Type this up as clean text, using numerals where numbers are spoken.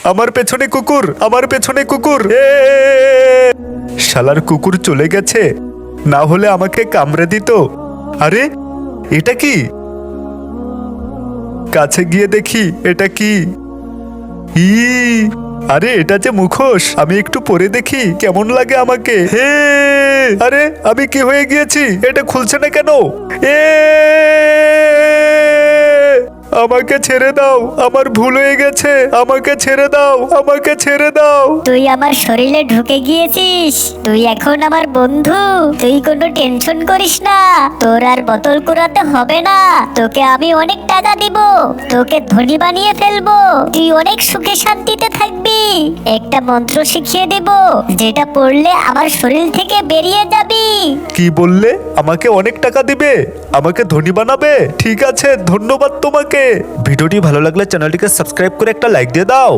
আমার পেছনে কুকুর, আমার পেছনে কুকুর। শালার কুকুর চলে গেছে, না হলে আমাকে কামড়ে দিত। আরে এটা কি? কাছে গিয়ে দেখি এটা কি। আরে এটা যে মুখোশ, আমি একটু পরে দেখি কেমন লাগে আমাকে। হে আরে আমি কি হয়ে গিয়েছি? এটা খুলছে না কেন? আমাকে ছেড়ে দাও, আমার ভুল হয়ে গেছে, আমাকে ছেড়ে দাও, আমাকে ছেড়ে দাও। তুই আমার শরীরে ঢুকে গিয়েছিস, তুই এখন আমার বন্ধু। তুই কোনো টেনশন করিস না, তোর আর বোতল কুড়াতে হবে না। তোকে আমি অনেক টাকা দিব, তোকে ধনী বানিয়ে ফেলবো। তুই অনেক সুখে শান্তিতে থাকবি। একটা মন্ত্র শিখিয়ে দেব, যেটা পড়লে আমার শরীর থেকে বেরিয়ে যাবি। কি বললে? আমাকে অনেক টাকা দিবে, আমাকে ধনী বানাবে? ঠিক আছে, ধন্যবাদ তোমাকে। ভিডিওটি ভালো লাগলে চ্যানেলটিকে সাবস্ক্রাইব করে একটা লাইক দিয়ে দাও।